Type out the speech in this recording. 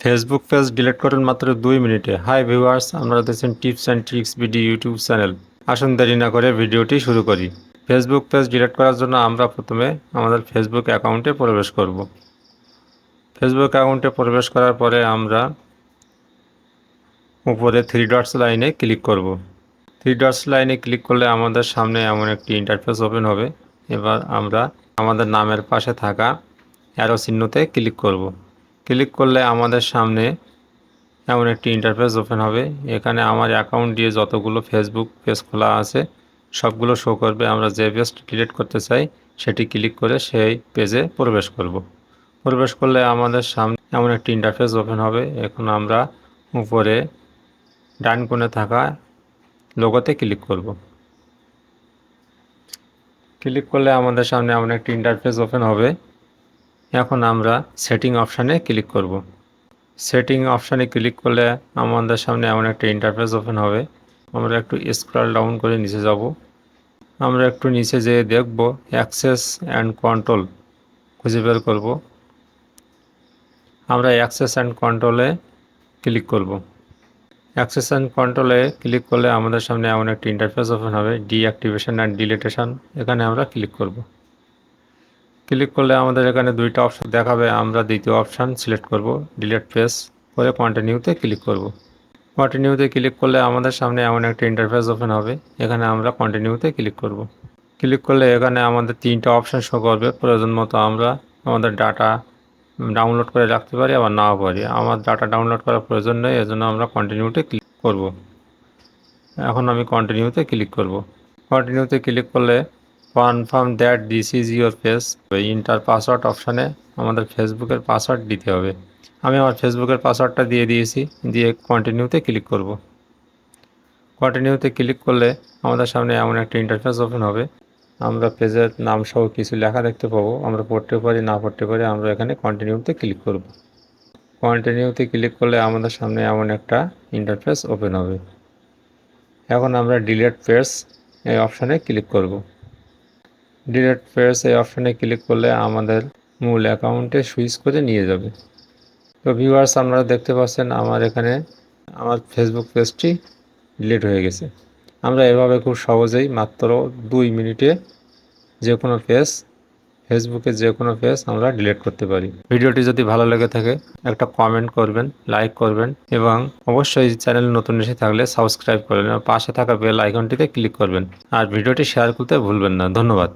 Facebook page delete করুন মাত্র 2 মিনিটে। হাই ভিউয়ার্স, আপনারা দেখছেন tips and tricks video YouTube channel. আসুন দেরি না করে ভিডিওটি শুরু করি। ফেসবুক পেজ ডিলিট করার জন্য আমরা প্রথমে আমাদের ফেসবুক অ্যাকাউন্টে প্রবেশ করব। ফেসবুক অ্যাকাউন্টে প্রবেশ করার পরে আমরা উপরে থ্রি ডটস লাইনে ক্লিক করব। থ্রি ডটস লাইনে ক্লিক করলে আমাদের সামনে এমন একটি ইন্টারফেস ওপেন হবে। এবার আমরা আমাদের নামের পাশে থাকা অ্যারো চিহ্নতে ক্লিক করব। ক্লিক করলে আমাদের সামনে এমন একটি ইন্টারফেস ওপেন হবে। এখানে আমার অ্যাকাউন্ট দিয়ে যতগুলো ফেসবুক পেজ খোলা আছে সবগুলো শো করবে। আমরা যে পেজটি ডিলিট করতে চাই সেটি ক্লিক করে সেই পেজে প্রবেশ করব। প্রবেশ করলে আমাদের সামনে এমন একটি ইন্টারফেস ওপেন হবে। এখন আমরা উপরে ডান কোণে থাকা লোগোতে ক্লিক করব। ক্লিক করলে আমাদের সামনে এমন একটি ইন্টারফেস ওপেন হবে। এখন আমরা সেটিং অপশানে ক্লিক করব। সেটিং অপশানে ক্লিক করলে আমাদের সামনে এমন একটা ইন্টারফেস ওপেন হবে। আমরা একটু স্ক্রল ডাউন করে নিচে যাব। আমরা একটু নিচে যেয়ে দেখব অ্যাক্সেস অ্যান্ড কন্ট্রোল খুঁজে বের করব। আমরা অ্যাক্সেস অ্যান্ড কন্ট্রোলে ক্লিক করব। অ্যাক্সেস অ্যান্ড কন্ট্রোলে ক্লিক করলে আমাদের সামনে এমন একটা ইন্টারফেস ওপেন হবে, ডিঅ্যাক্টিভেশন অ্যান্ড ডিলিটেশন। এখানে আমরা ক্লিক করব। ক্লিক করলে আমাদের এখানে দুইটা অপশন দেখাবে। আমরা দ্বিতীয় অপশান সিলেক্ট করব, ডিলিট পেজ করে কন্টিনিউতে ক্লিক করব। কন্টিনিউতে ক্লিক করলে আমাদের সামনে এমন একটা ইন্টারফেস ওপেন হবে। এখানে আমরা কন্টিনিউতে ক্লিক করব। ক্লিক করলে এখানে আমাদের তিনটা অপশান শো করবে। প্রয়োজন মতো আমরা আমাদের ডাটা ডাউনলোড করে রাখতে পারি, আবার নাও পারি। আমার ডাটা ডাউনলোড করার প্রয়োজন নেই, এজন্য আমরা কন্টিনিউতে ক্লিক করব। এখন আমি কন্টিনিউতে ক্লিক করব। কন্টিনিউতে ক্লিক করলে confirm that this is your page, inter password অপশানে আমাদের ফেসবুকের পাসওয়ার্ড দিতে হবে। আমি আমার ফেসবুকের পাসওয়ার্ডটা দিয়ে দিয়েছি, দিয়ে কন্টিনিউতে ক্লিক করব। কন্টিনিউতে ক্লিক করলে আমাদের সামনে এমন একটা ইন্টারফেস ওপেন হবে। আমরা পেজের নাম সহ কিছু লেখা দেখতে পাবো। আমরা পড়তে পারি, না পড়তে পারি। আমরা এখানে কন্টিনিউতে ক্লিক করব। কন্টিনিউতে ক্লিক করলে আমাদের সামনে এমন একটা ইন্টারফেস ওপেন হবে। এখন আমরা ডিলিট পেজ এই অপশানে ক্লিক করব। ডিলিট পেজ এই অপশানে ক্লিক করলে আমাদের মূল অ্যাকাউন্টে সুইচ করে নিয়ে যাবে। তো ভিউয়ার্স, আপনারা দেখতে পাচ্ছেন আমার এখানে আমার ফেসবুক পেজটি ডিলিট হয়ে গেছে। আমরা এভাবে খুব সহজেই মাত্র 2 মিনিটে যে কোনো পেজ, ফেসবুকে যে কোনো পেজ আমরা ডিলিট করতে পারি। ভিডিওটি যদি ভালো লেগে থাকে একটা কমেন্ট করবেন, লাইক করবেন এবং অবশ্যই চ্যানেল নতুন এসে থাকলে সাবস্ক্রাইব করবেন এবং পাশে থাকা বেল আইকনটিতে ক্লিক করবেন। আর ভিডিওটি শেয়ার করতে ভুলবেন না। ধন্যবাদ।